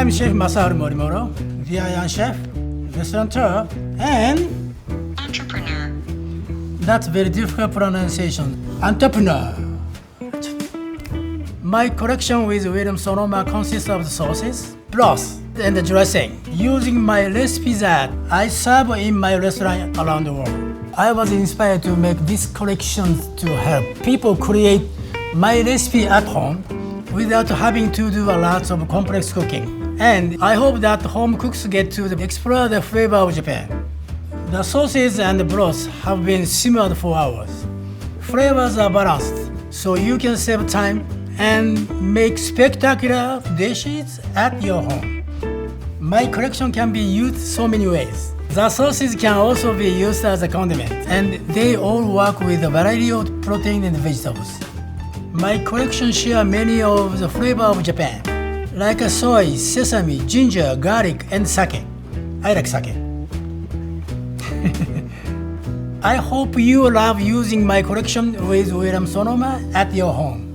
I'm Chef Masaharu Morimoto, the Iron Chef, restaurateur, and entrepreneur. That's very difficult pronunciation. Entrepreneur. My collection with Williams Sonoma consists of the sauces, broth, and the dressing, using my recipes that I serve in my restaurant around the world. I was inspired to make this collection to help people create my recipe at home without having to do a lot of complex cooking. And I hope that home cooks get to explore the flavor of Japan. The sauces and the broths have been simmered for hours. Flavors are balanced, so you can save time and make spectacular dishes at your home. My collection can be used so many ways. The sauces can also be used as a condiment, and they all work with a variety of protein and vegetables. My collection shares many of the flavor of Japan, like soy, sesame, ginger, garlic, and sake. I like sake. I hope you love using my collection with Williams Sonoma at your home.